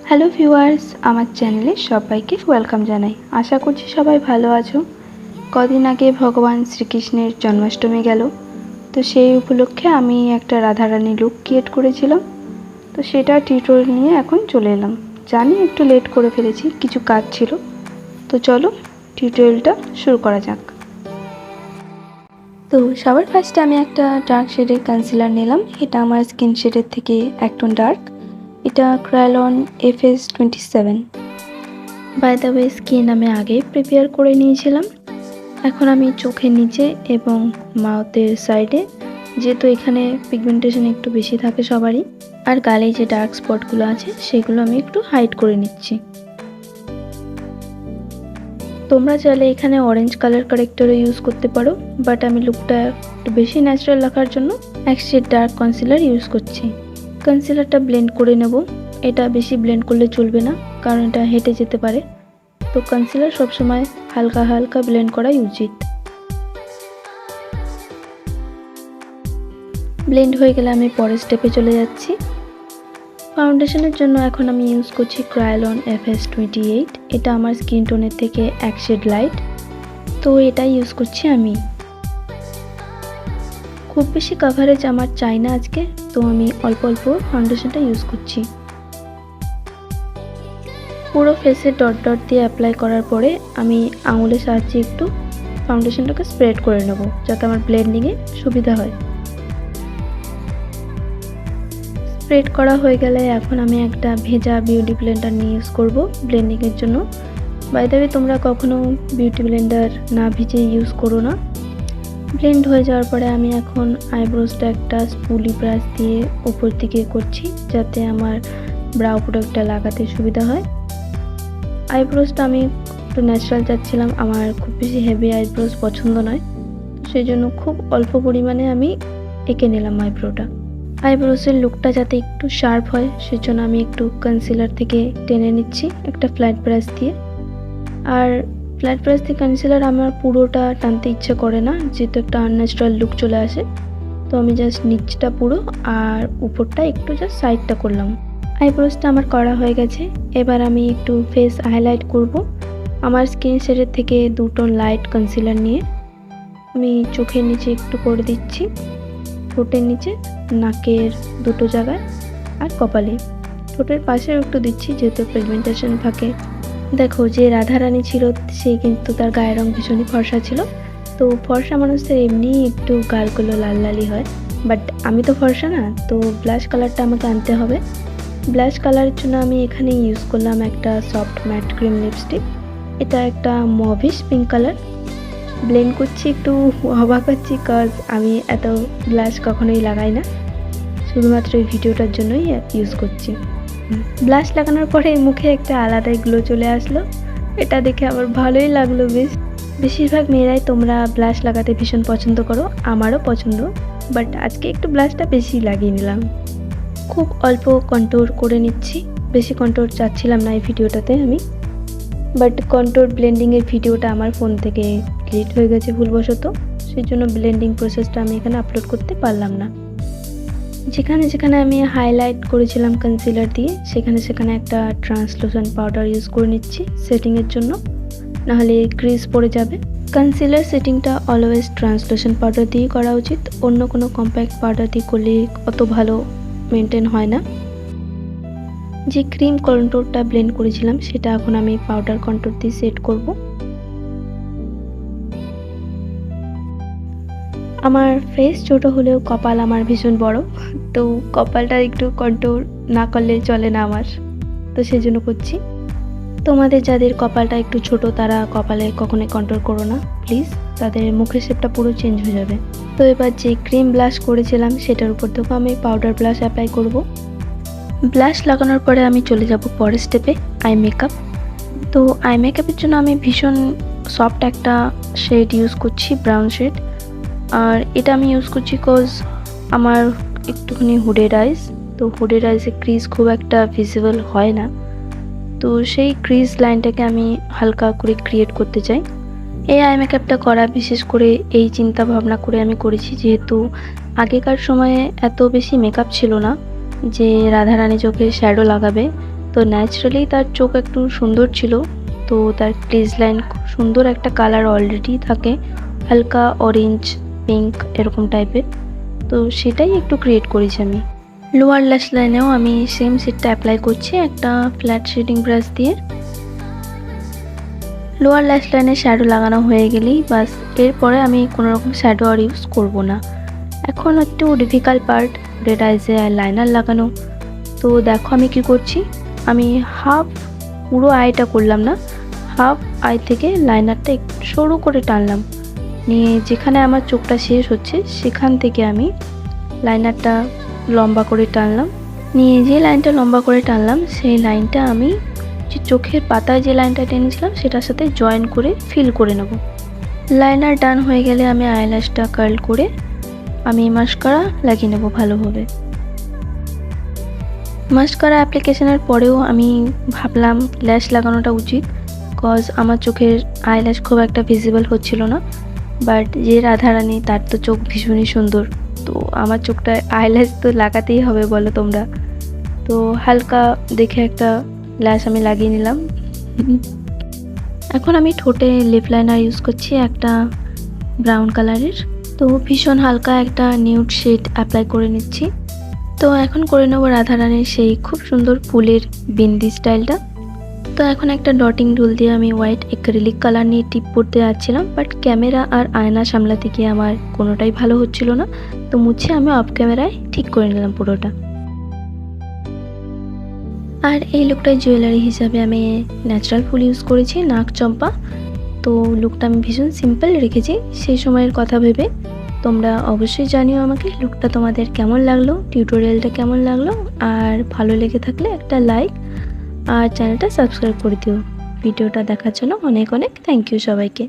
Hello viewers, আমার চ্যানেলে সবাইকে ওয়েলকাম জানাই। আশা করছি সবাই ভালো আছো। কদিন আগে ভগবান শ্রীকৃষ্ণের জন্মাষ্টমী গেল, তো সেই উপলক্ষে আমি একটা রাধারানী লুক ক্রিয়েট করেছিলাম। তো সেটা টিউটোরিয়াল নিয়ে এখন চলে এলাম। জানি একটু লেট করে ফেলেছি, কিছু কাজ ছিল। তো চলো টিউটোরিয়ালটা শুরু করা যাক। তো সবার ফার্স্টে আমি একটা ডার্ক শেডের কনসিলার নিলাম। এটা আমার স্কিন শেডের থেকে একটু ডার্ক। এটা Kryolan FS27। By the way, skin আমি আগেই প্রিপেয়ার করে নিয়েছিলাম। এখন আমি চোখের নিচে এবং মাউথের সাইডে, যেহেতু এখানে পিগমেন্টেশন একটু বেশি থাকে সবারই, আর গালে যে ডার্ক স্পটগুলো আছে সেগুলো আমি একটু হাইড করে নিচ্ছি। তোমরা চাইলে এখানে অরেঞ্জ কালার কারেক্টরও ইউজ করতে পারো, বাট আমি লুকটা একটু বেশি ন্যাচারাল রাখার জন্য এক শেড ডার্ক কনসিলার ইউজ করছি। কনসিলারটা ব্লেন্ড করে নেব। এটা বেশি ব্লেন্ড করলে চলবে না, কারণ এটা হেঁটে যেতে পারে। তো কনসিলার সবসময় হালকা হালকা ব্লেন্ড করাই উচিত। ব্লেন্ড হয়ে গেলে আমি পরের স্টেপে চলে যাচ্ছি। ফাউন্ডেশনের জন্য এখন আমি ইউজ করছি ক্রায়োলন FS28। এটা আমার স্কিন টোনের থেকে এক শেড লাইট, তো এটাই ইউজ করছি আমি। খুব বেশি কাভারেজ আমার চাই না আজকে, তো আমি অল্প অল্প ফাউন্ডেশনটা ইউজ করছি। পুরো ফেসে ডট ডট দিয়ে অ্যাপ্লাই করার পরে আমি আঙুলের সাহায্যে একটু ফাউন্ডেশনটাকে স্প্রেড করে নেব, যাতে আমার ব্লেন্ডিংয়ে সুবিধা হয়। স্প্রেড করা হয়ে গেলে এখন আমি একটা ভেজা বিউটি ব্লেন্ডার নিয়ে ইউজ করব ব্লেন্ডিংয়ের জন্য। বাই দ্য ওয়ে, তোমরা কখনো বিউটি ব্লেন্ডার না ভিজে ইউজ করো না। ব্লেন্ড হয়ে যাওয়ার পরে আমি এখন আইব্রোসটা একটা স্পুলি ব্রাশ দিয়ে উপর দিকে করছি, যাতে আমার ব্রাউ প্রোডাক্টটা লাগাতে সুবিধা হয়। আইব্রোসটা আমি একটু ন্যাচারাল চাচ্ছিলাম, আমার খুব বেশি হেভি আইব্রোস পছন্দ নয়, সেই জন্য খুব অল্প পরিমাণে আমি এঁকে নিলাম আইব্রোটা। আইব্রোসের লুকটা যাতে একটু শার্প হয়, সেজন্য আমি একটু কনসিলার থেকে টেনে নিচ্ছি একটা ফ্ল্যাট ব্রাশ দিয়ে। আর ফ্ল্যাট ব্রাশ দিয়ে কনসিলার আমার পুরোটা টানতে ইচ্ছে করে না, যেহেতু একটা আনন্যাচারাল লুক চলে আসে। তো আমি জাস্ট নিচটা পুরো আর উপরটা একটু জাস্ট সাইডটা করলাম। আইব্রোসটা আমার করা হয়ে গেছে। এবার আমি একটু ফেস হাইলাইট করব। আমার স্কিন শেডের থেকে দুটো লাইট কনসিলার নিয়ে আমি চোখের নিচে একটু করে দিচ্ছি, ঠোঁটের নিচে, নাকের দুটো জায়গায় আর কপালে। ঠোঁটের পাশেও একটু দিচ্ছি, যেহেতু পিগমেন্টেশন থাকে। দেখো, যে রাধারানী ছিল সে কিন্তু তার গায়ের রং ভীষণই ফর্সা ছিল। তো ফর্সা মানুষদের এমনি একটু গালগুলো লাল লালই হয়, বাট আমি তো ফর্সা না, তো ব্লাশ কালারটা আমাকে আনতে হবে। ব্লাশ কালারের জন্য আমি এখানে ইউজ করলাম একটা সফট ম্যাট ক্রিম লিপস্টিক। এটা একটা মভিশ পিঙ্ক কালার। ব্লেন্ড করছি, একটু অবাক হচ্ছি, কজ আমি এত ব্লাশ কখনোই লাগাই না, শুধুমাত্র এই ভিডিওটার জন্যই ইউজ করছি। ব্লাশ লাগানোর পরে মুখে একটা আলাদাই গ্লো চলে আসলো, এটা দেখে আমার ভালোই লাগলো বেশ। বেশিরভাগ মেয়েরাই তোমরা ব্লাশ লাগাতে ভীষণ পছন্দ করো, আমারও পছন্দ, বাট আজকে একটু ব্লাশটা বেশি লাগিয়ে নিলাম। খুব অল্প কন্ট্যুর করে নিচ্ছি, বেশি কন্ট্যুর চাচ্ছিলাম না এই ভিডিওটাতে আমি, বাট কন্ট্যুর ব্লেন্ডিংয়ের ভিডিওটা আমার ফোন থেকে ডিলিট হয়ে গেছে ভুলবশত, সেই জন্য ব্লেন্ডিং প্রসেসটা আমি এখানে আপলোড করতে পারলাম না। যেখানে যেখানে আমি হাইলাইট করেছিলাম কনসিলার দিয়ে, সেখানে সেখানে একটা ট্রান্সলুসেন্ট পাউডার ইউজ করে নিচ্ছি সেটিংয়ের জন্য, নাহলে ক্রিজ পড়ে যাবে। কনসিলার সেটিংটা অলওয়েজ ট্রান্সলুসেন্ট পাউডার দিয়েই করা উচিত, অন্য কোনো কম্প্যাক্ট পাউডার দিয়ে করলে অত ভালো মেনটেন হয় না। যে ক্রিম কন্ট্যুরটা ব্লেন্ড করেছিলাম সেটা এখন আমি পাউডার কন্ট্যুর দিয়ে সেট করব। আমার ফেস ছোট হলেও কপাল আমার ভীষণ বড়, তো কপালটা একটু কন্ট্যুর না করলে চলে না আমার, তো সেই জন্য করছি। তোমাদের যাদের কপালটা একটু ছোট তারা কপালে কখনোই কন্ট্যুর করো না প্লিজ, তাদের মুখের শেপটা পুরো চেঞ্জ হয়ে যাবে। তো এবার যে ক্রিম ব্লাশ করেছিলাম সেটার উপর থেকে আমি পাউডার ব্লাশ অ্যাপ্লাই করব। ব্লাশ লাগানোর পরে আমি চলে যাব পরের স্টেপে, আই মেকআপ। তো আই মেকআপের জন্য আমি ভীষণ সফট একটা শেড ইউজ করছি, ব্রাউন শেড। আর এটা আমি ইউজ করছি কজ আমার একটুখানি হুডেড আইস, তো হুডেড আইসে ক্রিজ খুব একটা ভিজিবল হয় না, তো সেই ক্রিজ লাইনটাকে আমি হালকা করে ক্রিয়েট করতে চাই। এই আই মেকআপটা করা বিশেষ করে এই চিন্তা ভাবনা করে আমি করেছি, যেহেতু আগেকার সময়ে এত বেশি মেকআপ ছিল না যে রাধারানী চোখে শ্যাডো লাগাবে, তো তো ন্যাচারালি তার চোখ একটু সুন্দর ছিল, তো তার ক্রিজ লাইন খুব সুন্দর একটা কালার অলরেডি থাকে, হালকা অরেঞ্জ পিঙ্ক এরকম টাইপের, তো সেটাই একটু ক্রিয়েট করেছি আমি। লোয়ার ল্যাশ লাইনেও আমি সেম শেডটা অ্যাপ্লাই করছি একটা ফ্ল্যাট শেডিং ব্রাশ দিয়ে। লোয়ার ল্যাশ লাইনে শ্যাডো লাগানো হয়ে গেলেই বাস, এরপরে আমি কোনো রকম শ্যাডো আর ইউজ করব না। এখন একটু ডিফিকাল্ট পার্ট রেড আইজে লাইনার লাগানো। তো দেখো আমি কি করছি, আমি হাফ পুরো আইটা করলাম না, হাফ আই থেকে লাইনারটা একটু সরু করে টানলাম, নিয়ে যেখানে আমার চোখটা শেষ হচ্ছে সেখান থেকে আমি লাইনারটা লম্বা করে টানলাম, নিয়ে যে লাইনটা লম্বা করে টানলাম সেই লাইনটা আমি যে চোখের পাতায় যে লাইনটা টেনেছিলাম সেটার সাথে জয়েন করে ফিল করে নেব। লাইনার ডান হয়ে গেলে আমি আইল্যাশটা কার্ল করে আমি মাস্কারা লাগিয়ে নেব ভালোভাবে। মাস্কারা অ্যাপ্লিকেশনের পরেও আমি ভাবলাম ল্যাশ লাগানোটা উচিত, কজ আমার চোখের আইল্যাশ খুব একটা ভিজিবল হচ্ছিল না, বাট যে রাধারানী তার তো চোখ ভীষণই সুন্দর, তো আমার চোখটা আইল্যাশ তো লাগাতেই হবে বলো তোমরা। তো হালকা দেখে একটা ল্যাশ আমি লাগিয়ে নিলাম। এখন আমি ঠোঁটে লিপ লাইনার ইউজ করছি একটা ব্রাউন কালারের, তো ভীষণ হালকা একটা নিউড শেড অ্যাপ্লাই করে নিচ্ছি। তো এখন করে নেব রাধারানীর সেই খুব সুন্দর ফুলের বিন্দি স্টাইলটা। তো এখন একটা ডটিং রুল দিয়ে আমি হোয়াইট অ্যাক্রিলিক কালার নিয়ে টিপ করতে যাচ্ছিলাম, বাট ক্যামেরা আর আয়না সামলাতে গিয়ে আমার কোনোটাই ভালো হচ্ছিল না, তো মুছে আমি অফ ক্যামেরায় ঠিক করে নিলাম পুরোটা। আর এই লুকটায় জুয়েলারি হিসাবে আমি ন্যাচারাল ফুল ইউজ করেছি, নাক চম্পা। তো লুকটা আমি ভীষণ সিম্পল রেখেছি সেই সময়ের কথা ভেবে। তোমরা অবশ্যই জানিও আমাকে লুকটা তোমাদের কেমন লাগলো, টিউটোরিয়ালটা কেমন লাগলো, আর ভালো লেগে থাকলে একটা লাইক আর চ্যানেলটা সাবস্ক্রাইব করে দিও। ভিডিওটা দেখার জন্য অনেক অনেক থ্যাংক ইউ সবাইকে।